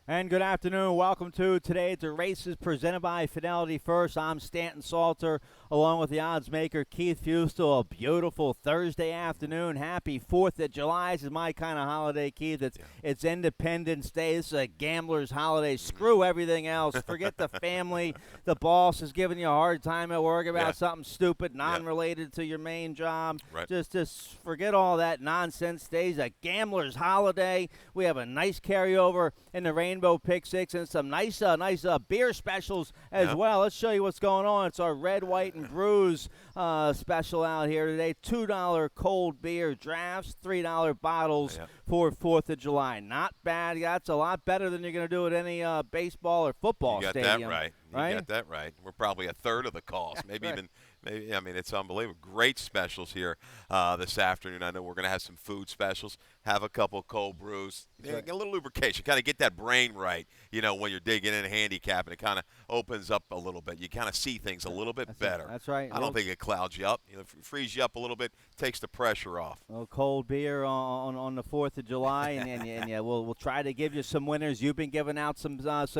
And good afternoon. Welcome to Today at the Races presented by Fidelity First. I'm Stanton Salter along with the odds maker Keith Fustel. A beautiful Thursday afternoon. Happy 4th of July. This is my kind of holiday, Keith. It's Independence Day. This is a gambler's holiday. Screw everything else. Forget the family. The boss is giving you a hard time at work about something stupid, non-related to your main job. Right. Just forget all that nonsense. Today's a gambler's holiday. We have a nice carryover in the Rainbow Pick Six and some nice beer specials as well. Let's show you what's going on. It's our Red, White, and Brews special out here today. $2 cold beer drafts, $3 bottles for 4th of July. Not bad. That's a lot better than you're going to do at any baseball or football stadium. You got that right. You got that right. We're probably a third of the cost, maybe right. even. Maybe, I mean, it's unbelievable. Great specials here this afternoon. I know we're going to have some food specials, have a couple cold brews, get a little lubrication, kind of get that brain right, when you're digging in handicapping. It kind of opens up a little bit. You kind of see things a little bit better. That's right. I don't think it clouds you up. Frees you up a little bit, takes the pressure off. A little cold beer on the 4th of July, and we'll try to give you some winners. You've been giving out some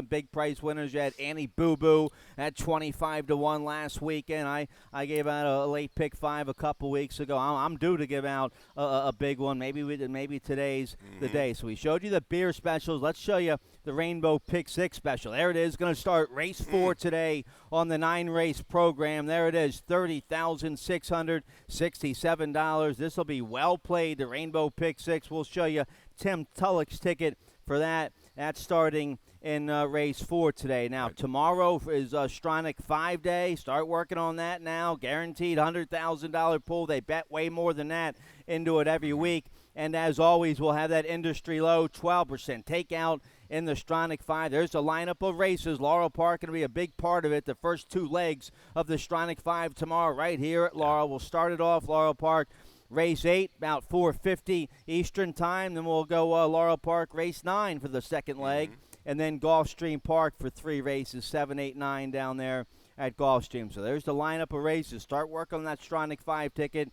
big price winners. You had Annie Boo Boo at 25-1 last weekend. I gave out a late pick 5 a couple weeks ago. I'm due to give out a big one. Maybe today's the day. So we showed you the beer specials. Let's show you the Rainbow Pick 6 special. There it is. Going to start race 4 today on the 9-race program. There it is, $30,667. This will be well played. The Rainbow Pick 6. We'll show you Tim Tulloch's ticket for that. That's starting in race 4 today. Now, tomorrow is Stronach 5 day. Start working on that now. Guaranteed $100,000 pool. They bet way more than that into it every week. And as always, we'll have that industry low 12% takeout in the Stronach 5. There's a lineup of races. Laurel Park going to be a big part of it. The first 2 legs of the Stronach 5 tomorrow right here at Laurel. We'll start it off, Laurel Park. Race 8, about 4:50 Eastern time. Then we'll go Laurel Park, race 9 for the second leg. And then Gulfstream Park for 3 races, 7, 8, 9 down there at Gulfstream. So there's the lineup of races. Start working on that Stronach 5 ticket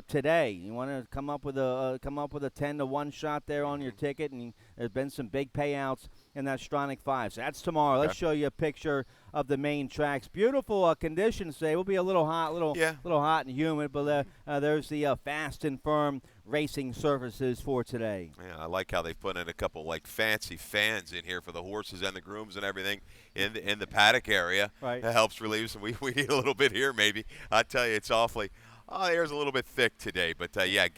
today. You want to come up with a 10-1 shot there on your ticket, and there's been some big payouts in that Stronach 5. So that's tomorrow. Let's show you a picture of the main tracks. Beautiful conditions today. We'll be a little hot, little hot and humid, but there's the fast and firm racing surfaces for today. Yeah, I like how they've put in a couple fancy fans in here for the horses and the grooms and everything in the paddock area. Right. That helps relieve some. We need a little bit here maybe. I tell you, it's awfully. Oh, the air's a little bit thick today, but I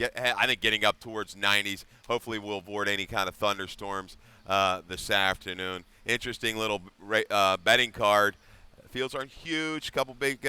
think getting up towards 90s. Hopefully, we'll avoid any kind of thunderstorms this afternoon. Interesting little betting card. Fields aren't huge. Couple big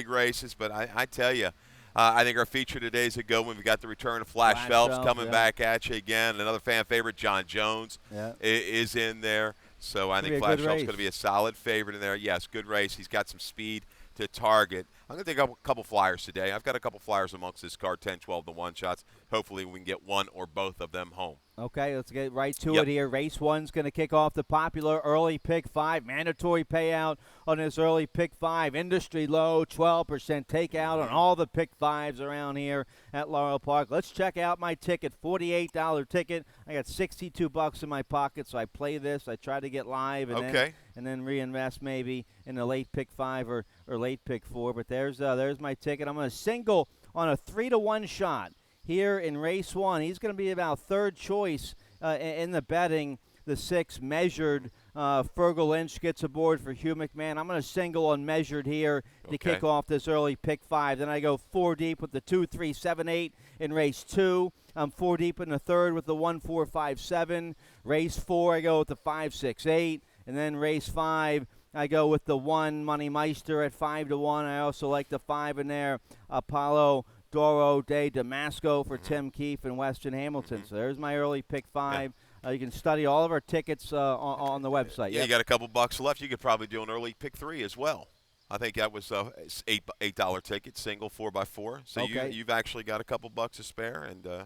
races, but I tell you, I think our feature today is a good one. We've got the return of Flash Phelps coming back at you again. Another fan favorite, John Jones, is in there. So I think Flash Phelps is going to be a solid favorite in there. Yes, good race. He's got some speed to target. I'm going to take a couple flyers today. I've got a couple flyers amongst this card, 10, 12 to 1 shots. Hopefully we can get one or both of them home. Okay, let's get right to it here. Race 1's going to kick off the popular early pick 5. Mandatory payout on this early pick 5. Industry low, 12% takeout on all the pick 5s around here at Laurel Park. Let's check out my ticket, $48 ticket. I got $62 in my pocket, so I play this. I try to get live and then reinvest maybe in the late pick 5 or late pick 4. But there's my ticket. I'm going to single on a 3-1 shot. Here in race 1, he's going to be about third choice in the betting. The 6 measured. Fergal Lynch gets aboard for Hugh McMahon. I'm going to single on measured here to kick off this early pick 5. Then I go 4 deep with the 2, 3, 7, 8 in race 2. I'm 4 deep in the third with the 1, 4, 5, 7. Race 4, I go with the 5, 6, 8. And then race 5, I go with the 1 Money Meister at 5-1. I also like the 5 in there, Apollo Doro de Damasco for Tim Keefe and Weston Hamilton. So there's my early pick 5. You can study all of our tickets on the website. Yeah, you got a couple bucks left. You could probably do an early pick 3 as well. I think that was $8 ticket, single 4x4. So you've actually got a couple bucks to spare, and all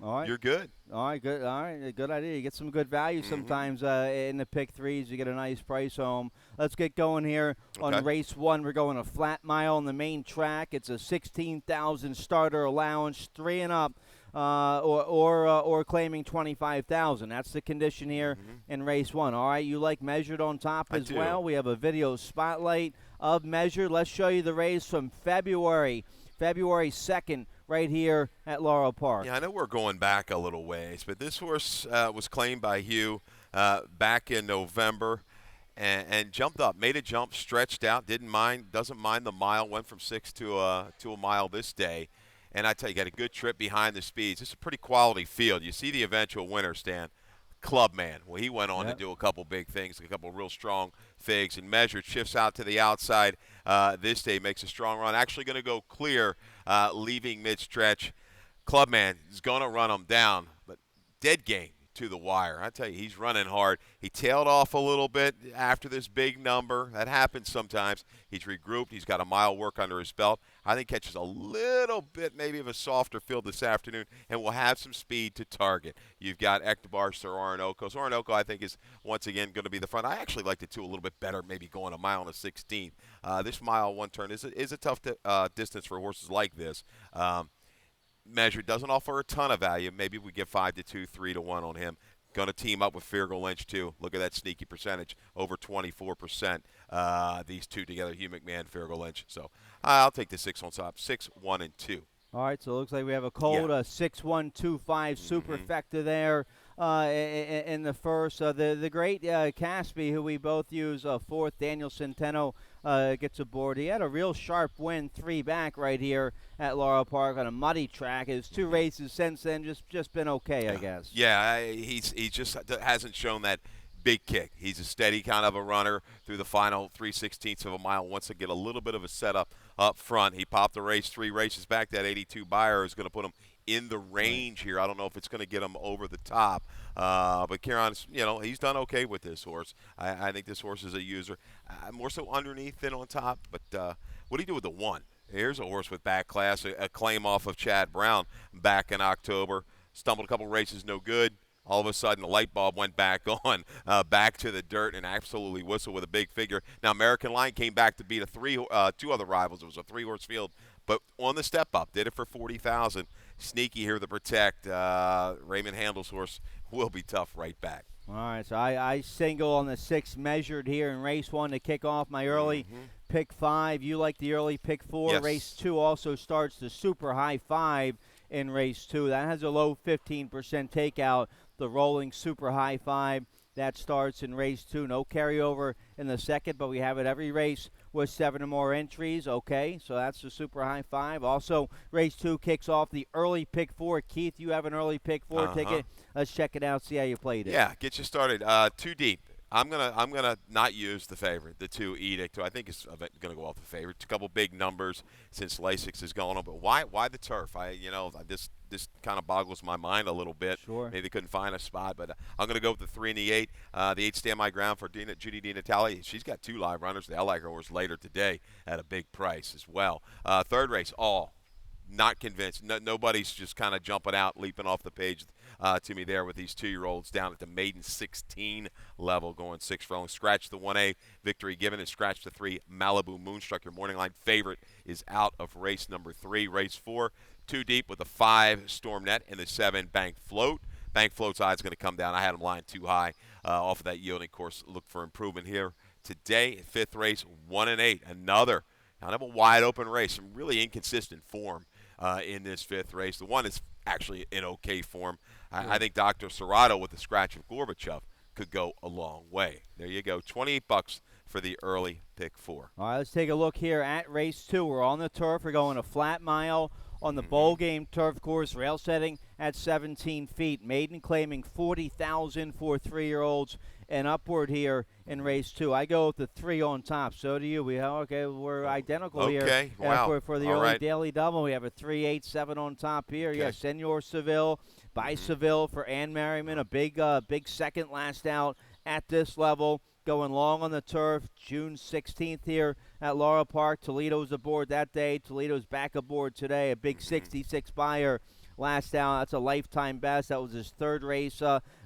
right. You're good. All right, good. All right, good idea. You get some good value sometimes in the pick 3s. You get a nice price home. Let's get going here on race 1. We're going a flat mile on the main track. It's a 16,000 starter allowance, 3 and up. or claiming 25,000. That's the condition here in race 1. All right, you like Measured on top I as do. well. We have a video spotlight of Measured. Let's show you the race from February 2nd, right here at Laurel Park. Yeah, I know we're going back a little ways, but this horse was claimed by Hugh back in November. And jumped up, made a jump, stretched out, doesn't mind the mile, went from 6 to a mile this day. And I tell you, got a good trip behind the speeds. It's a pretty quality field. You see the eventual winner, Stan, Clubman. Well, he went on to do a couple big things, a couple real strong figs, and Measured shifts out to the outside this day, makes a strong run. Actually going to go clear, leaving mid-stretch. Clubman is going to run him down, but dead game to the wire. I tell you, he's running hard. He tailed off a little bit after this big number. That happens sometimes. He's regrouped. He's got a mile work under his belt. I think catches a little bit maybe of a softer field this afternoon and will have some speed to target. You've got Ektabarst or Orinoco. So Orinoco, I think, is once again going to be the front. I actually like the two a little bit better, maybe going a mile and a 16th. This mile one turn is a tough distance for horses like this. Measured doesn't offer a ton of value. Maybe we get 5 to 2, 3 to 1 on him. Going to team up with Fergal Lynch too. Look at that sneaky percentage, over 24%. These two together, Hugh McMahon, Fergal Lynch. So I'll take the 6 on top, 6, 1, and 2. All right, so it looks like we have a cold 6-1-2-5 superfecta there in the first. The great Caspi, who we both use, fourth, Daniel Centeno gets aboard. He had a real sharp win, 3 back right here at Laurel Park on a muddy track. His 2 races since then just been okay, I guess. Yeah, he just hasn't shown that big kick. He's a steady kind of a runner through the final 3/16 of a mile. Wants to get a little bit of a setup up front. He popped the race 3 races back. That 82 buyer is going to put him in the range here. I don't know if it's going to get him over the top. But Kieran's, he's done okay with this horse. I think this horse is a user. More so underneath than on top. But what do you do with the 1? Here's a horse with back class, a claim off of Chad Brown back in October. Stumbled a couple races, no good. All of a sudden, the light bulb went back on, back to the dirt, and absolutely whistled with a big figure. Now, American Lion came back to beat 2 other rivals. It was a 3-horse field, but on the step up, did it for 40,000. Sneaky here to protect. Raymond Handel's horse will be tough right back. All right, so I single on the 6 Measured here in race 1 to kick off my early pick 5. You like the early pick 4. Yes. Race 2 also starts the super high 5 in race 2. That has a low 15% takeout. The rolling super high 5 that starts in race 2. No carryover in the second, but we have it every race with 7 or more entries. Okay, so that's the super high 5. Also, race 2 kicks off the early pick 4. Keith, you have an early pick 4 ticket. Let's check it out, see how you played it. Yeah, get you started. 2 deep. I'm gonna not use the favorite, the 2 Edict, who I think is gonna go off the favorite. A couple big numbers since Lasix is going on, but why the turf? This kind of boggles my mind a little bit. Sure. Maybe they couldn't find a spot, but I'm gonna go with the 3 and the 8. The 8 stand my ground for Judy DiNatale. She's got 2 live runners. The like her horse later today at a big price as well. Third race, all. Not convinced. Nobody's just kind of jumping out, leaping off the page to me there with these 2-year-olds down at the maiden 16 level, going 6 furlong. Scratch the 1A, Victory Given, and scratch the 3 Malibu Moonstruck. Your morning line favorite is out of race number 3. Race 4, 2 deep with the 5 Storm Net and the 7 Bank Float. Bank Float's odds going to come down. I had him lying too high off of that yielding course. Look for improvement here today. 5th race, 1 and 8. Another kind of a wide open race. Some really inconsistent form in this 5th race. The 1 is actually in okay form. I think Dr. Serrato with the scratch of Gorbachev could go a long way. There you go, $28 for the early pick 4. All right, let's take a look here at race 2. We're on the turf. We're going a flat mile on the bowl game turf course, rail setting at 17 feet. Maiden claiming 40,000 for 3-year-olds and upward here in race 2. I go with the 3 on top. So do you. We're identical here. Okay, wow. For the All early right. daily double, we have a 3, 8, 7 on top here. Okay. Yes, Senor Seville by Seville for Ann Merriman. A big second last out at this level. Going long on the turf, June 16th here at Laurel Park. Toledo's aboard that day. Toledo's back aboard today. A big 66 buyer last out. That's a lifetime best. That was his 3rd race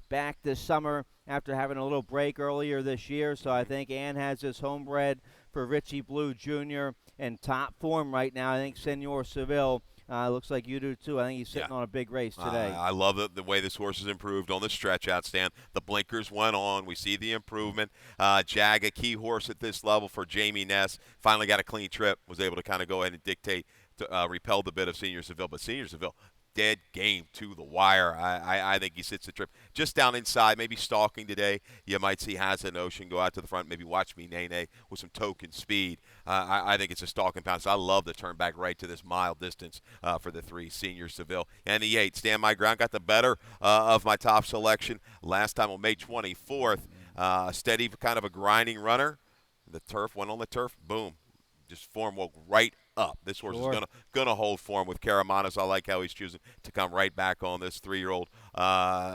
back this summer after having a little break earlier this year. So I think Ann has this homebred for Richie Blue Jr. in top form right now. I think Senor Seville Looks like you do too. I think he's Yeah. sitting on a big race today. I love the way this horse has improved on the stretch out stand. The blinkers went on. We see the improvement. Jag, a key horse at this level for Jamie Ness, finally got a clean trip, was able to kind of go ahead and dictate, repel the bit of Senior Seville. But Senior Seville, dead game to the wire. I think he sits the trip just down inside, maybe stalking today. You might see Hazard Ocean go out to the front, maybe watch me Nene with some token speed. I think it's a stalking pound, so I love the turn back right to this mile distance for the 3 Senior Seville. And the 8, Stand My Ground, got the better of my top selection last time on May 24th. Steady, kind of a grinding runner. The turf, went on the turf, boom. Just form woke right up. This horse is gonna hold form with Caramanos. I like how he's choosing to come right back on this 3-year-old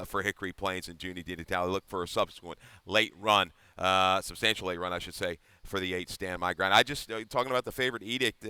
for Hickory Plains and Junie Di Natale. Look for a subsequent late run, substantial late run, I should say, for the 8 Stand My Ground. I just talking about the favorite Edict.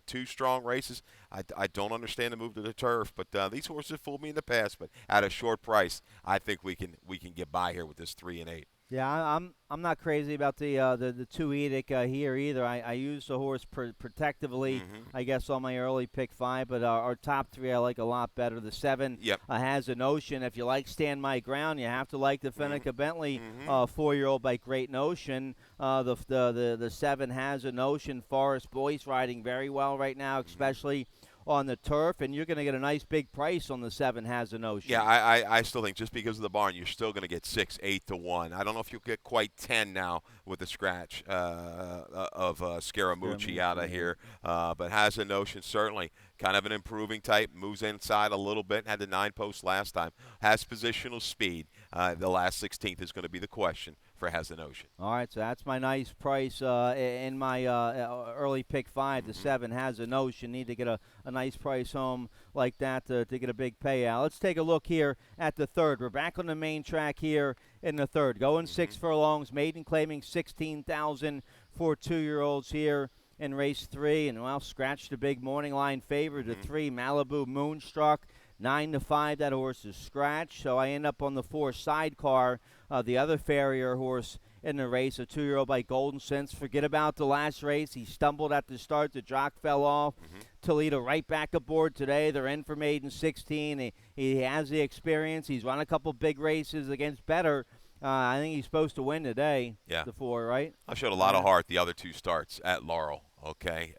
2 strong races. I don't understand the move to the turf, but these horses have fooled me in the past. But at a short price, I think we can get by here with this 3 and 8. Yeah, I'm not crazy about the 2 Edict here either. I use the horse protectively, I guess, on my early pick 5, but our top 3 I like a lot better. The 7 has a notion. If you like Stand My Ground, you have to like the Finnica Bentley 4-year-old by Great Notion. The 7 has a notion. Forest Boyce riding very well right now, especially on the turf, and you're going to get a nice big price on the 7 has a notion. Yeah, I still think just because of the barn, you're still going to get 6, 8 to 1. I don't know if you'll get quite 10 now with the scratch of Scaramucci out of here, but has a notion, certainly kind of an improving type, moves inside a little bit, had the 9 post last time, has positional speed. The last 16th is going to be the question for Has a Notion. All right, so that's my nice price in my early pick 5. The 7 Has a Notion. Need to get a nice price home like that to get a big payout. Let's take a look here at the 3rd. We're back on the main track here in the 3rd. Going 6 furlongs, maiden claiming 16,000 for 2-year-olds here in race 3. And, well, scratched the big morning line favorite, the 3 Malibu Moonstruck. 9-5, that horse is scratched. So I end up on the 4 Sidecar, the other farrier horse in the race, a 2-year-old by Golden Sense. Forget about the last race. He stumbled at the start. The jock fell off. Toledo right back aboard today. They're in for maiden 16. He has the experience. He's run a couple big races against better. I think he's supposed to win today. Yeah. The 4, right? I showed a lot of heart the other 2 starts at Laurel. Okay.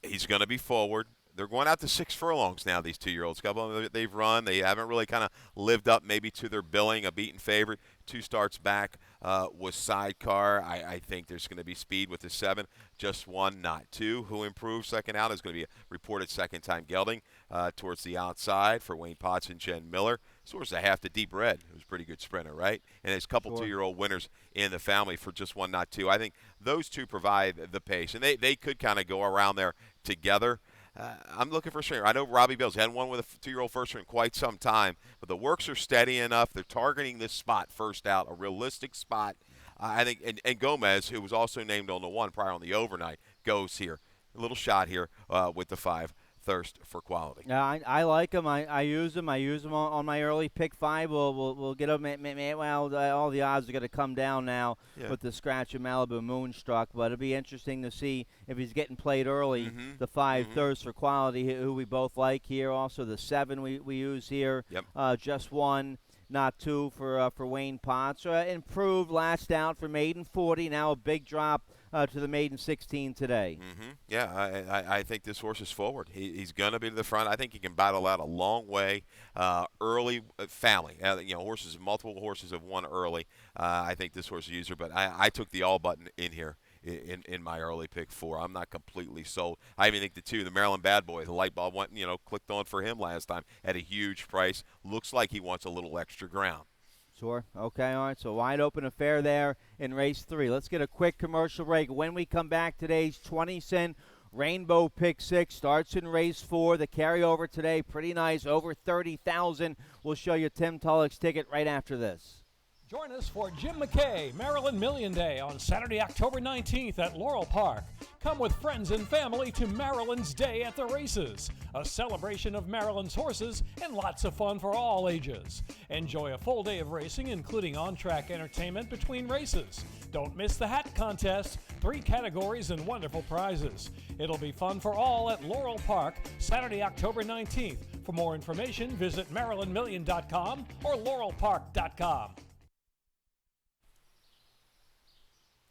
He's going to be forward. They're going out to 6 furlongs now, these 2-year-olds. Couple of them they've run. They haven't really kind of lived up maybe to their billing, a beaten favorite. 2 starts back was Sidecar. I think there's going to be speed with the 7. Just 1, not 2. Who improves second out is going to be a reported second-time gelding towards the outside for Wayne Potts and Jen Miller. Source a half the Deep Red, who's a pretty good sprinter, right? And there's a couple 2-year-old winners in the family for just 1, not 2. I think those 2 provide the pace, and they could kind of go around there together. I'm looking for a sprinter. I know Robbie Bales hadn't won with a 2-year-old first in quite some time, but the works are steady enough. They're targeting this spot first out, a realistic spot. I think, and Gomez, who was also named on the 1 prior on the overnight, goes here. A little shot here with the 5. Thirst for quality. Yeah, I like him. I use him. I use him on my early pick 5. We'll get him. Well, all the odds are going to come down now with the scratch of Malibu Moonstruck. But it'll be interesting to see if he's getting played early. The 5 Thirst for Quality, who we both like here. Also the 7 we use here. Just 1. Not 2 for Wayne Potts. Improved last out for maiden 40. Now a big drop to the maiden 16 today. Yeah, I think this horse is forward. He's going to be to the front. I think he can battle out a long way. Early family. Multiple horses have won early. I think this horse is a user, but I took the all button in here. In my early pick 4. I'm not completely sold. I even think the 2, the Maryland Bad Boy, the light bulb went, clicked on for him last time at a huge price. Looks like he wants a little extra ground. Sure. Okay, all right. So wide open affair there in race 3. Let's get a quick commercial break. When we come back, today's 20-cent Rainbow Pick 6 starts in race 4. The carryover today, pretty nice, over 30,000. We'll show you Tim Tulloch's ticket right after this. Join us for Jim McKay Maryland Million Day on Saturday, October 19th at Laurel Park. Come with friends and family to Maryland's Day at the Races, a celebration of Maryland's horses and lots of fun for all ages. Enjoy a full day of racing, including on-track entertainment between races. Don't miss the hat contest, 3 categories and wonderful prizes. It'll be fun for all at Laurel Park, Saturday, October 19th. For more information, visit MarylandMillion.com or LaurelPark.com.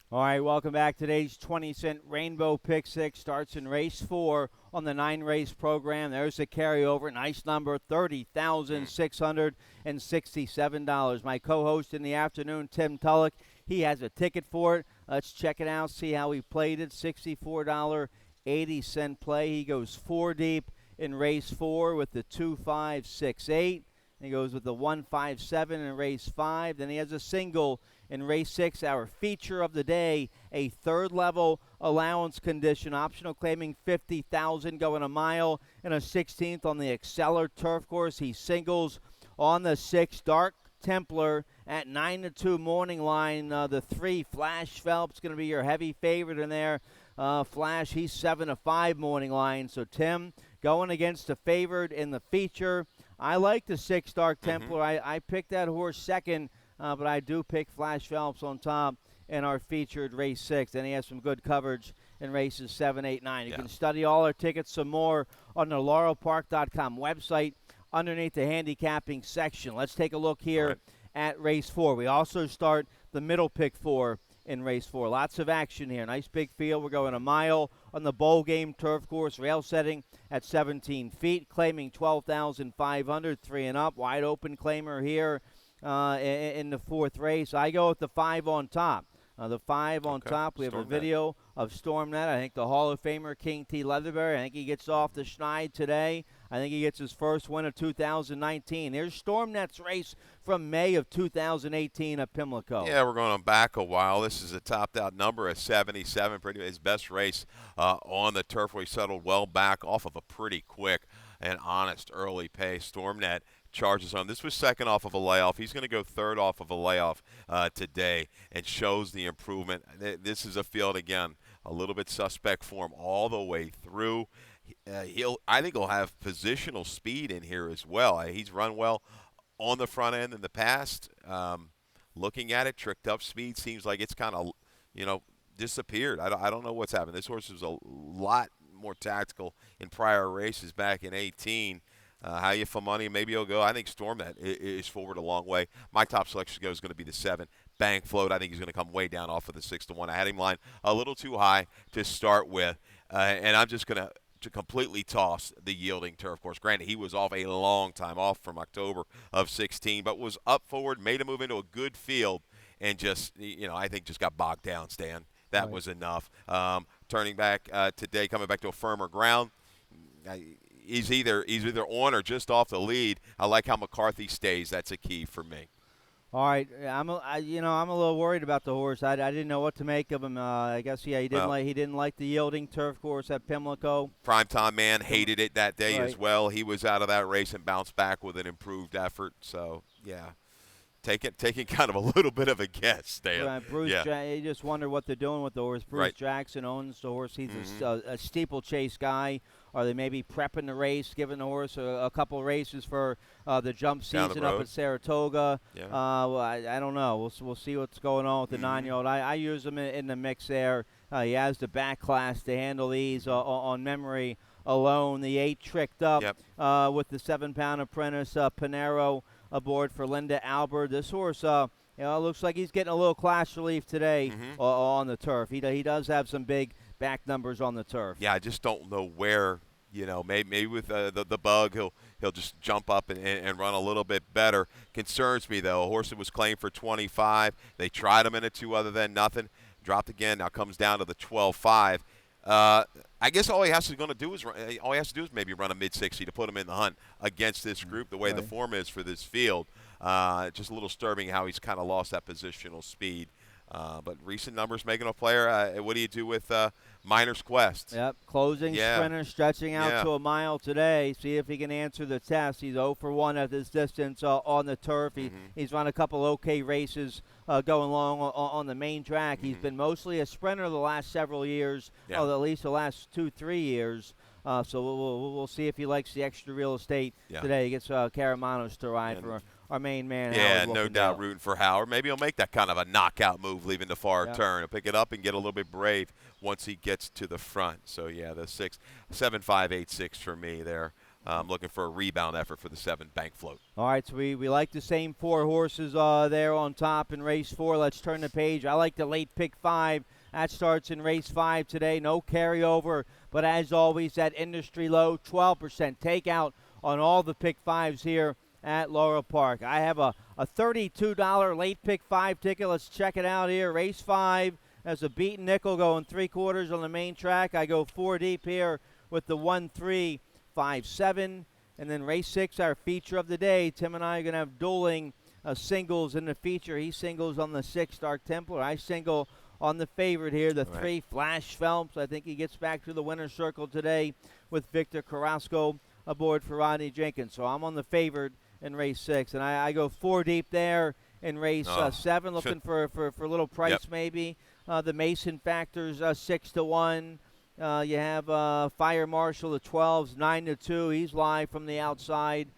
All right, welcome back. Today's 20-cent Rainbow Pick 6 starts in race 4 on the 9-race program. There's a carryover. Nice number, $30,667. My co-host in the afternoon, Tim Tulloch, he has a ticket for it. Let's check it out, see how he played it. $64.80 play. He goes 4 deep in race 4 with the 2-5-6-8. He goes with the 1-5-7 in race 5. Then he has a single in race 6, our feature of the day, a third-level allowance condition, optional claiming $50,000, going a mile and a 16th on the Exceller turf course. He singles on the 6, Dark Templar at 9-2 morning line. The 3, Flash Phelps, going to be your heavy favorite in there. Flash, he's 7-5 morning line. So Tim going against the favored in the feature. I like the 6, Dark Templar. I picked that horse second. But I do pick Flash Phelps on top in our featured race 6. Then he has some good coverage in races 7, 8, 9. You can study all our tickets some more on the laurelpark.com website underneath the handicapping section. Let's take a look here at race 4. We also start the middle pick 4 in race 4. Lots of action here. Nice big field. We're going a mile on the bowl game turf course. Rail setting at 17 feet, claiming 12,500, 3 and up. Wide open claimer here. In the 4th race. I go with the 5 on top. The 5 on top. We have a video of Stormnet. I think the Hall of Famer King T. Leatherberry. I think he gets off the schneid today. I think he gets his first win of 2019. Here's Stormnet's race from May of 2018 at Pimlico. Yeah, we're going back a while. This is a topped-out number at 77. Pretty his best race on the turf where he settled well back off of a pretty quick and honest early pace. Stormnet charges on. This was second off of a layoff. He's going to go third off of a layoff today and shows the improvement. This is a field, again, a little bit suspect form all the way through. I think he'll have positional speed in here as well. He's run well on the front end in the past. Looking at it, tricked up speed seems like it's kind of, disappeared. I don't know what's happened. This horse was a lot more tactical in prior races back in 18. How you for money? Maybe he'll go. I think Stormnet is forward a long way. My top selection is going to be the 7, Bank Float. I think he's going to come way down off of the 6-1. I had him line a little too high to start with, and I'm just going to completely toss the Yielding turf course. Granted, he was off a long time off from October of 16, but was up forward, made a move into a good field, and just I think just got bogged down. Stan, that was enough. Turning back today, coming back to a firmer ground. He's either on or just off the lead. I like how McCarthy stays. That's a key for me. All right, I'm a little worried about the horse. I didn't know what to make of him. I guess he didn't like the Yielding turf course at Pimlico. Primetime man hated it that day as well. He was out of that race and bounced back with an improved effort. So yeah. Taking kind of a little bit of a guess, Dan. Bruce, you just wonder what they're doing with the horse. Bruce Jackson owns the horse. He's a steeplechase guy. Are they maybe prepping the race, giving the horse a couple races for the jump season up at Saratoga? Yeah. I don't know. We'll see what's going on with the 9-year-old. I use him in the mix there. He has the back class to handle these on memory alone. The 8 tricked up with the 7-pound apprentice Panero aboard for Linda Albert. This horse, looks like he's getting a little class relief today on the turf. He does have some big back numbers on the turf. Yeah, I just don't know where. Maybe with the bug, he'll just jump up and run a little bit better. Concerns me though. A horse that was claimed for 25. They tried him in a 2 other than nothing. Dropped again. Now comes down to the 12.5. I guess all he has to do is maybe run a mid-60 to put him in the hunt against this group. The way the form is for this field, just a little disturbing how he's kind of lost that positional speed. But recent numbers making a player. What do you do with Miner's Quest? Yep, closing sprinter, stretching out to a mile today. See if he can answer the test. He's 0 for 1 at this distance on the turf. He's run a couple okay races going along on the main track. He's been mostly a sprinter the last several years, or at least the last 2-3 years. So we'll see if he likes the extra real estate today. He gets Caramanos to ride for our main man. Yeah, Howard no doubt rooting for Howard. Maybe he'll make that kind of a knockout move leaving the far turn. He'll pick it up and get a little bit brave once he gets to the front. So, yeah, the 7-5-8-6 for me there. I'm looking for a rebound effort for the 7 bank float. All right, so we like the same 4 horses there on top in race 4. Let's turn the page. I like the late pick 5. That starts in race 5 today. No carryover, but as always, that industry low, 12% takeout on all the pick 5s here at Laurel Park. I have a $32 late pick 5 ticket. Let's check it out here. Race 5 has a beaten nickel going 3/4 on the main track. I go 4 deep here with the 1-3-5-7. And then race 6, our feature of the day. Tim and I are going to have dueling singles in the feature. He singles on the 6, Dark Templar. I single on the favorite here, the 3, Flash Phelps. I think he gets back to the winner's circle today with Victor Carrasco aboard for Rodney Jenkins. So I'm on the favorite in race 6. And I go 4 deep there in race 7, looking for a little price maybe. The Mason factors 6-1. You have Fire Marshal, the 12s, 9-2. He's live from the outside.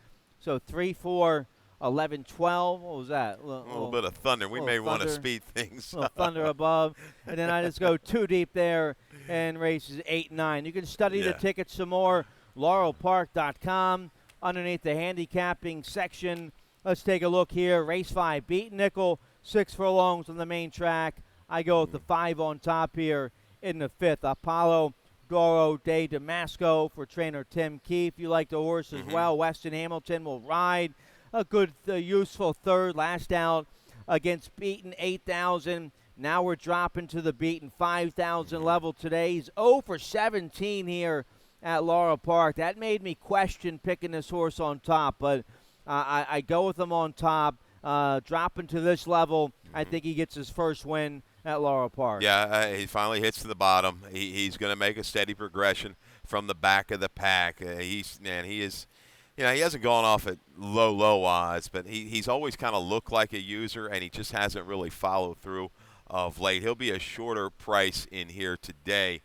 So 3, 4, 11, 12. What was that? A little bit of thunder. We may want to speed things. A little thunder above. And then I just go 2 deep there in races 8 and 9. You can study the tickets some more. LaurelPark.com. Underneath the handicapping section, let's take a look here. Race 5, beat nickel, 6 furlongs on the main track. I go with the 5 on top here in the 5th. Apollo Doro de Damasco for trainer Tim Keefe. You like the horse as well. Weston Hamilton will ride. A good, useful 3rd, last out against beaten 8,000. Now we're dropping to the beaten 5,000 level today. He's 0 for 17 here at Laurel Park. That made me question picking this horse on top, but I go with him on top. Dropping to this level, I think he gets his first win at Laurel Park. Yeah, he finally hits to the bottom. He's going to make a steady progression from the back of the pack. He is, he hasn't gone off at low odds, but he's always kind of looked like a user, and he just hasn't really followed through of late. He'll be a shorter price in here today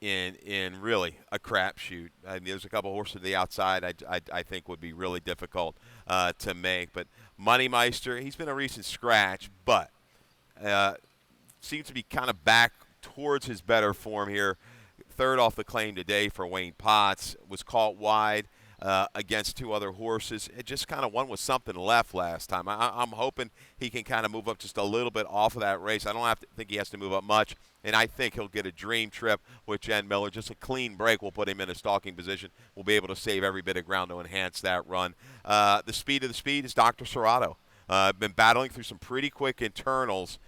in really a crapshoot. I mean, there's a couple horses to the outside I think would be really difficult to make. But Moneymeister, he's been a recent scratch, but seems to be kind of back towards his better form here. 3rd off the claim today for Wayne Potts. Was caught wide against 2 other horses. It just kind of won with something left last time. I'm hoping he can kind of move up just a little bit off of that race. I don't think he has to move up much, and I think he'll get a dream trip with Jen Miller. Just a clean break will put him in a stalking position. We'll be able to save every bit of ground to enhance that run. The speed of the speed is Dr. Serrato. Been battling through some pretty quick internals.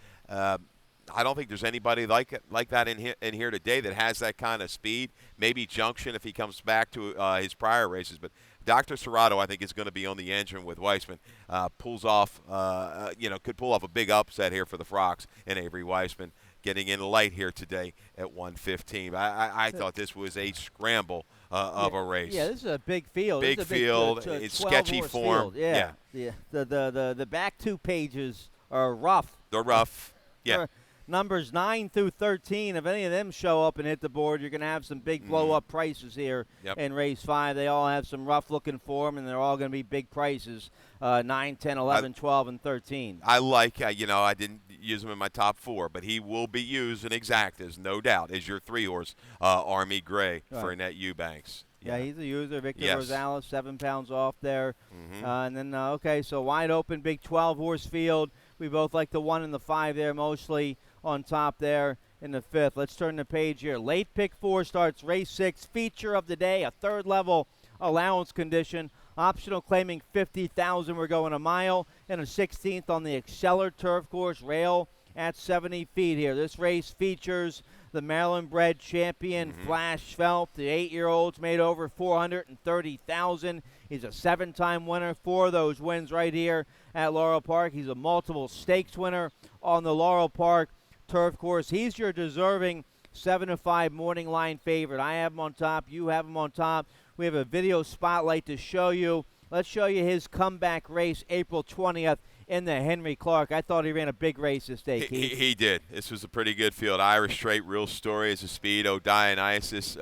I don't think there's anybody like that in here today that has that kind of speed. Maybe Junction if he comes back to his prior races, but Dr. Serrato I think is going to be on the engine with Weissman. Could pull off a big upset here for the Frocks and Avery Weissman getting in light here today at 115. I thought this was a scramble of a race. Yeah, this is a big field. Big field. It's sketchy form. Field. Yeah. The back 2 pages are rough. They're rough. Yeah. Numbers 9 through 13, if any of them show up and hit the board, you're going to have some big blow-up prices here in race 5. They all have some rough-looking form, and they're all going to be big prices, 9, 10, 11, 12, and 13. I like, I didn't use him in my top 4, but he will be used in exactas, no doubt, as your 3-horse Army Gray for Annette Eubanks. Yeah, he's a user. Victor Rosales, 7 pounds off there. And then, so wide open, big 12-horse field. We both like the 1 and the 5 there mostly on top there in the 5th. Let's turn the page here. Late pick 4 starts race 6. Feature of the day, a 3rd level allowance condition. Optional claiming 50,000. We're going a mile and a 16th on the Exceller turf course rail at 70 feet here. This race features the Maryland-bred champion Flash Phelps. The 8-year-old's made over $430,000. He's a 7-time winner. 4 of those wins right here at Laurel Park. He's a multiple stakes winner on the Laurel Park turf course. He's your deserving 7-5 morning line favorite. I have him on top. You have him on top. We have a video spotlight to show you. Let's show you his comeback race April 20th in the Henry Clark. I thought he ran a big race this day, Keith. He did. This was a pretty good field. Irish Straight, Real Story is a speed. Dionysus,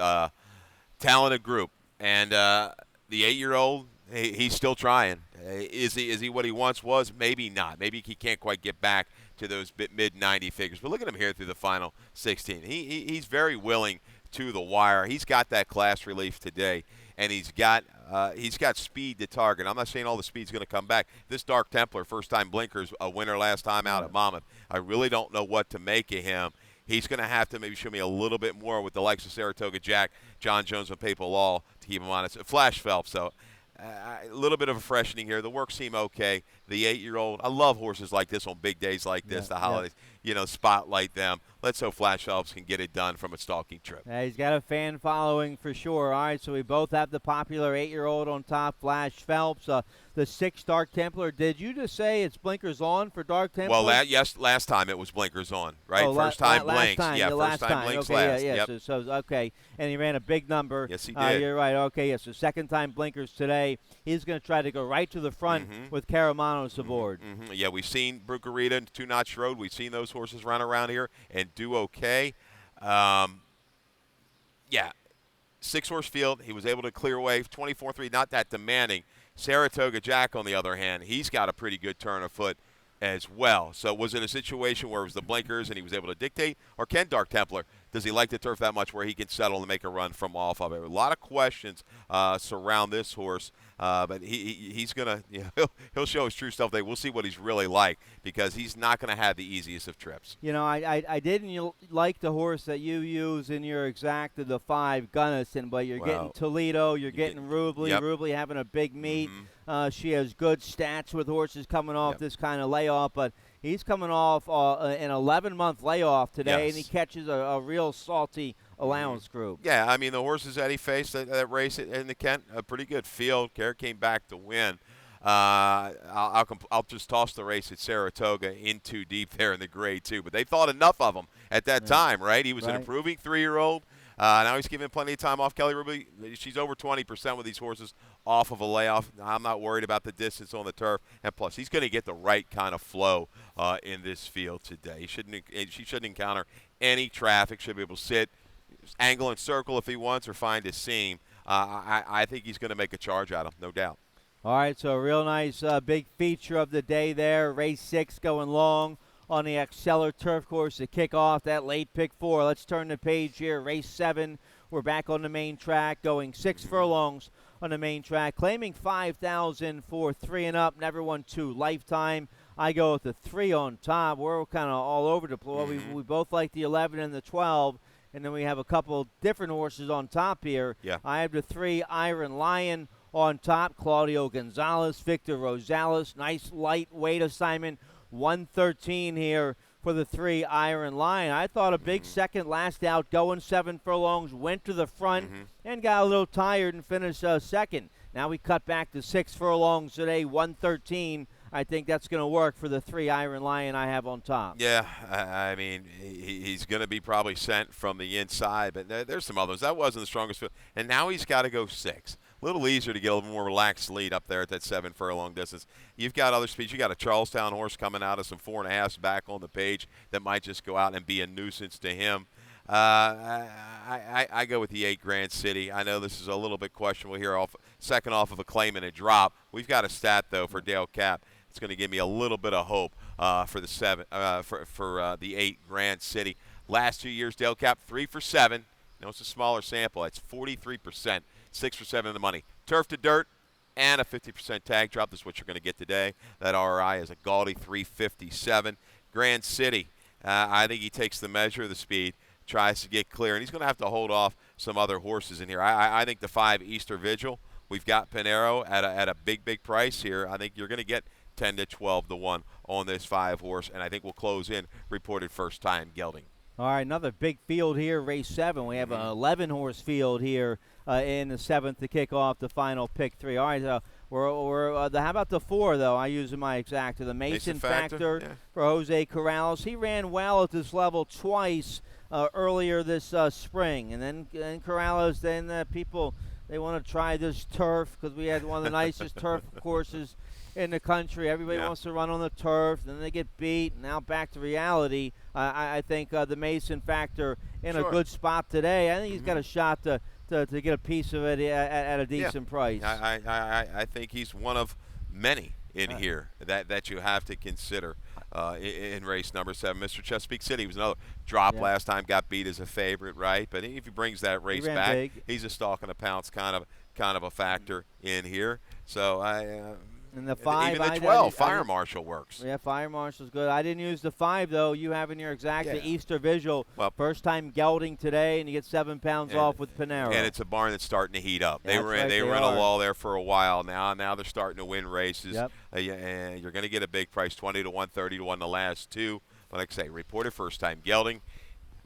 talented group. And the 8-year-old, he's still trying. Is he what he once was? Maybe not. Maybe he can't quite get back to those mid-90 figures. But look at him here through the final 16. He's very willing to the wire. He's got that class relief today, and he's got speed to target. I'm not saying all the speed's going to come back. This Dark Templar, first-time blinkers, a winner last time out at Monmouth. I really don't know what to make of him. He's going to have to maybe show me a little bit more with the likes of Saratoga Jack, John Jones, and Papal Law to keep him honest. Flash Phelps, so a little bit of a freshening here. The work seemed okay. The 8-year-old, I love horses like this on big days like this, the holidays, spotlight them. Let's hope Flash Phelps can get it done from a stalking trip. He's got a fan following for sure. All right, so we both have the popular 8-year-old on top, Flash Phelps. The 6 Dark Templar. Did you just say it's blinkers on for Dark Templar? Well, yes, last time it was blinkers on, right? Oh, first time last blinks. Time, yeah, last first time blinks okay, last. Yeah. Yep. So, okay, and he ran a big number. Yes, he did. You're right. Okay, yes. So second time blinkers today. He's going to try to go right to the front with Caramanos aboard. Yeah, we've seen Brucarita and Two Notch Road. We've seen those horses run around here and do okay. 6-horse field. He was able to clear away 24-3, not that demanding. Saratoga Jack, on the other hand, he's got a pretty good turn of foot as well. So was it a situation where it was the blinkers and he was able to dictate? Or can Dark Templar, does he like the turf that much where he can settle and make a run from off of it? A lot of questions surround this horse, but he's going to, he'll show his true self today. We'll see what he's really like because he's not going to have the easiest of trips. I didn't like the horse that you use in your exact of the 5, Gunnison, but you're getting Toledo, you're getting Rubley. Yep. Rubley having a big meet. She has good stats with horses coming off this kind of layoff, but he's coming off an 11-month layoff today, and he catches a real salty allowance group. Yeah, I mean, the horses that he faced that race in the Kent, a pretty good field. Kerr came back to win. I'll just toss the race at Saratoga in too deep there in the grade, too. But they thought enough of him at that time, right? He was an improving 3-year-old. Now he's given plenty of time off. Kelly Ruby, she's over 20% with these horses off of a layoff. I'm not worried about the distance on the turf. And plus, he's going to get the right kind of flow in this field today. She shouldn't encounter any traffic. Should be able to sit, angle and circle if he wants, or find his seam. I think he's going to make a charge at him, no doubt. All right, so a real nice big feature of the day there. Race 6 going long on the Exceller Turf Course to kick off that late pick 4. Let's turn the page here. Race 7, we're back on the main track, going 6 furlongs on the main track, claiming $5,000 for 3 and up. Never won 2 lifetime. I go with the 3 on top. We're kind of all over the place. We both like the 11 and the 12, and then we have a couple different horses on top here. Yeah. I have the 3 Iron Lion on top, Claudio Gonzalez, Victor Rosales. Nice lightweight assignment. 113 here for the 3 Iron Lion. I thought a big second last out, going 7 furlongs, went to the front and got a little tired and finished second. Now we cut back to 6 furlongs today, 113. I think that's going to work for the 3 Iron Lion I have on top. Yeah, I mean, he's going to be probably sent from the inside, but there's some others. That wasn't the strongest field. And now he's got to go 6. A little easier to get a little more relaxed lead up there at that 7 furlong distance. You've got other speeds. You got a Charlestown horse coming out of some 4.5s back on the page that might just go out and be a nuisance to him. I go with the 8 Grand City. I know this is a little bit questionable here, second off of a claim and a drop. We've got a stat though for Dale Cap. It's going to give me a little bit of hope for the 7 for the 8 Grand City. Last 2 years, Dale Cap 3 for 7. No, it's a smaller sample. It's 43%. 6 for 7 in the money. Turf to dirt and a 50% tag drop. This is what you're going to get today. That RRI is a gaudy 357. Grand City, I think he takes the measure of the speed, tries to get clear, and he's going to have to hold off some other horses in here. I think the 5 Easter Vigil, we've got Pinero at a big price here. I think you're going to get 10 to 12 to 1 on this 5 horse, and I think we'll close in reported first time gelding. All right, another big field here, race 7. We have an 11-horse field here in the 7th to kick off the final pick 3. All right, how about the 4, though? I use my exacta. The Mason Factor yeah. for Jose Corrales. He ran well at this level twice earlier this spring. And then Corrales, then people, they want to try this turf because we had one of the nicest turf courses in the country. Everybody wants to run on the turf. Then they get beat. Now back to reality. I think the Mason Factor in a good spot today. I think he's got a shot to get a piece of it at a decent price. I think he's one of many in here that you have to consider in race number 7. Mr. Chesapeake City was another drop last time, got beat as a favorite, right? But if he brings that race back, big. he's a stalk and a pounce kind of a factor in here. So And the 5, even the 12, Fire Marshal works. Yeah, Fire Marshal's good. I didn't use the 5, though. You have in your the Easter Visual. Well, first time gelding today, and you get 7 pounds off with Panero. And it's a barn that's starting to heat up. They were in a lull there for a while now. Now they're starting to win races. Yep. And you're going to get a big price, 20 to 1, 30 to 1 the last 2. But like I say, reported first time gelding.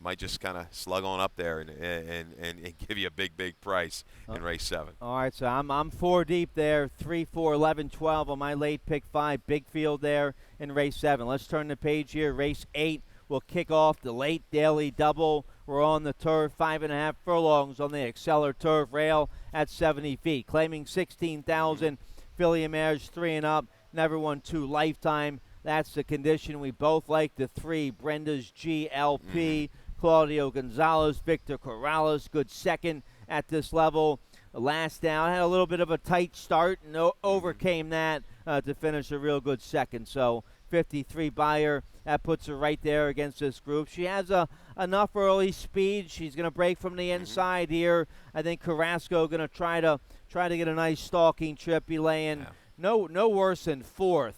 Might just kind of slug on up there and give you a big price in race 7. All right, so I'm 4 deep there, 3, 4, 11, 12 on my late pick 5. Big field there in race 7. Let's turn the page here. Race 8 will kick off the late daily double. We're on the turf, 5.5 furlongs on the Exceller turf rail at 70 feet. Claiming 16,000, filly and mares 3 and up. Never won 2 lifetime. That's the condition we both like. The 3, Brenda's GLP. Claudio Gonzalez, Victor Corrales, good second at this level. Last down, had a little bit of a tight start and overcame that to finish a real good second. So 53 buyer, that puts her right there against this group. She has enough early speed. She's going to break from the inside here. I think Carrasco going to try to get a nice stalking trip. Be laying no worse than 4th.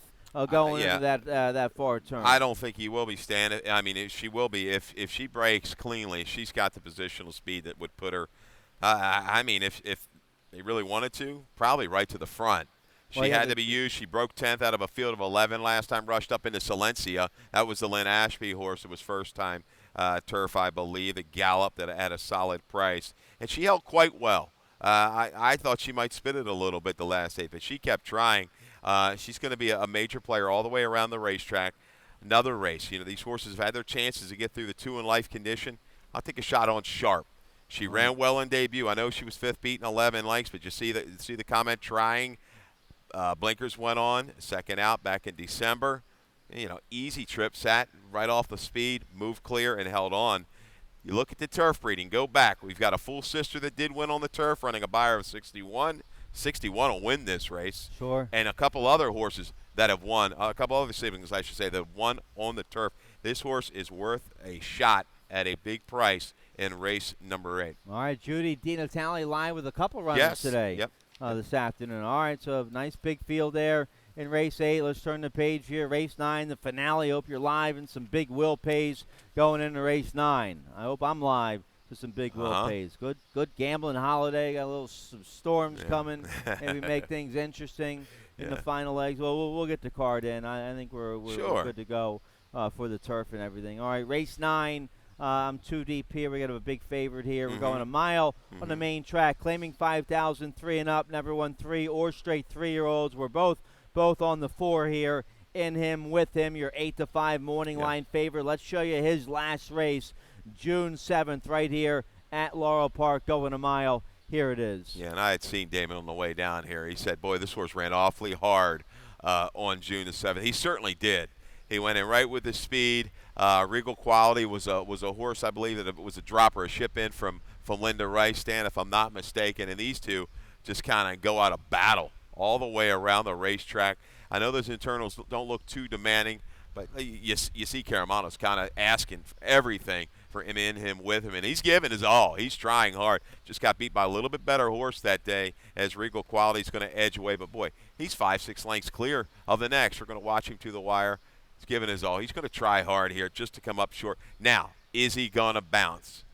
Going into that far turn. I don't think he will be standing. I mean, she will be. If she breaks cleanly, she's got the positional speed that would put her. I mean, if they really wanted to, probably right to the front. She had to be used. She broke 10th out of a field of 11 last time, rushed up into Silencia. That was the Lynn Ashby horse. It was first time turf, I believe, that galloped at a solid price. And she held quite well. I thought she might spit it a little bit the last 8, but she kept trying. She's going to be a major player all the way around the racetrack. Another race. You know, these horses have had their chances to get through the 2-in-life condition. I'll take a shot on Sharp. She ran well in debut. I know she was 5th, beaten 11 lengths, but you see the comment trying. Blinkers went on, second out back in December. You know, easy trip, sat right off the speed, moved clear, and held on. You look at the turf breeding, go back. We've got a full sister that did win on the turf, running a buyer of 61. 61 will win this race. Sure. And a couple other horses that have won, a couple other siblings, I should say, that have won on the turf. This horse is worth a shot at a big price in race number 8. All right, Judy DiNatale live with a couple runners today. Yep. This afternoon. All right, so nice big field there in race 8. Let's turn the page here. Race 9, the finale. Hope you're live and some big will pays going into race 9. I hope I'm live to some big will pays. Good gambling holiday. Got some storms coming. Maybe make things interesting in the final legs. Well, we'll get the card in. I think we're good to go for the turf and everything. All right, race 9. I'm 2 deep here. We got a big favorite here. We're going a mile on the main track, claiming 5,000, 3 and up. Never won 3 or straight 3-year-olds. We're both on the 4 here. In him, with him, your 8-5 morning line favorite. Let's show you his last race, June 7th, right here at Laurel Park, going a mile. Here it is. Yeah, and I had seen Damon on the way down here. He said, boy, this horse ran awfully hard on June the 7th. He certainly did. He went in right with the speed. Regal Quality was a horse, I believe, that it was a dropper, a ship in from Linda Rice, Stan, if I'm not mistaken. And these two just kind of go out of battle all the way around the racetrack. I know those internals don't look too demanding, but you see Caramano's kind of asking for everything for him, in him, with him, and he's giving his all. He's trying hard. Just got beat by a little bit better horse that day as Regal Quality's going to edge away. But, boy, he's 5-6 lengths clear of the next. We're going to watch him to the wire. He's giving his all. He's going to try hard here just to come up short. Now, is he going to bounce?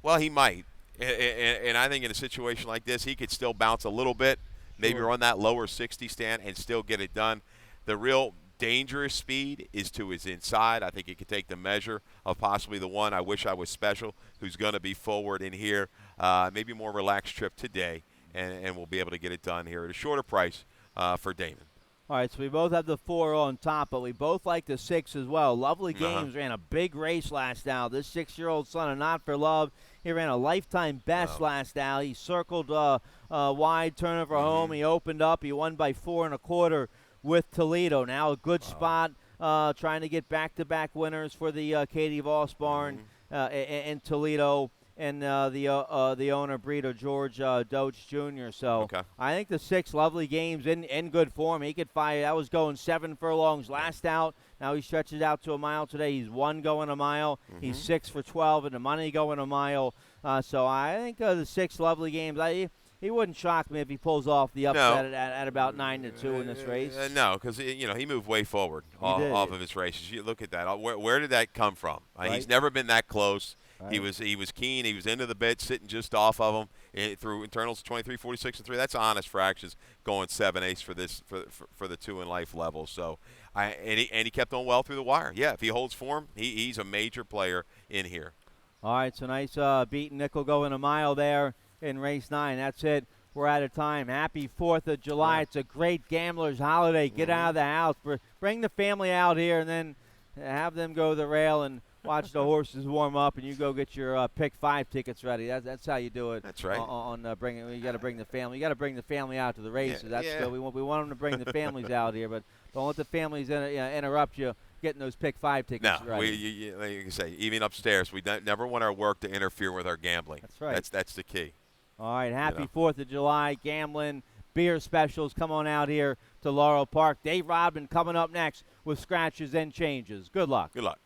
Well, he might. And I think in a situation like this, he could still bounce a little bit, maybe run that lower 60 stand and still get it done. The real dangerous speed is to his inside. I think he could take the measure of possibly the one, I wish I was special, who's going to be forward in here. Maybe a more relaxed trip today, and we'll be able to get it done here at a shorter price for Damon. All right, so we both have the 4 on top, but we both like the 6 as well. Lovely Uh-huh. Games ran a big race last out. This 6-year-old son of Not For Love, he ran a lifetime best last out. He circled wide, turnover home. He opened up. He won by 4 1/4 with Toledo. Now a good spot, trying to get back-to-back winners for the Katie Voss barn in Toledo. And the owner, breeder, George Doach Jr. So Okay. I think the 6 Lovely Games in good form. He could fire. That was going 7 furlongs last out. Now he stretches out to a mile today. He's 1 going a mile. He's 6 for 12 and the money going a mile. So I think the 6 Lovely Games. He wouldn't shock me if he pulls off the upset at about 9-2 in this race. No, because he moved way forward off of his races. You look at that. Where did that come from? Right. He's never been that close. Right. He was keen. He was into the bit, sitting just off of him through internals 23, 46, and 3. That's honest fractions going 7/8 for this for the 2 in life level. So he kept on well through the wire. Yeah, if he holds form, he's a major player in here. All right, so nice beating nickel going a mile there in race 9. That's it. We're out of time. Happy 4th of July. Yeah. It's a great gambler's holiday. Get out of the house. Bring the family out here and then have them go to the rail and watch the horses warm up, and you go get your pick 5 tickets ready. That's how you do it. That's right. You got to bring the family. You got to bring the family out to the races. Yeah, That's yeah. good. We want them to bring the families out here, but don't let the families interrupt you getting those pick 5 tickets No, ready. like you say, even upstairs, we never want our work to interfere with our gambling. That's right. That's the key. All right, happy 4th of July, gambling, beer specials. Come on out here to Laurel Park. Dave Rodman coming up next with scratches and changes. Good luck. Good luck.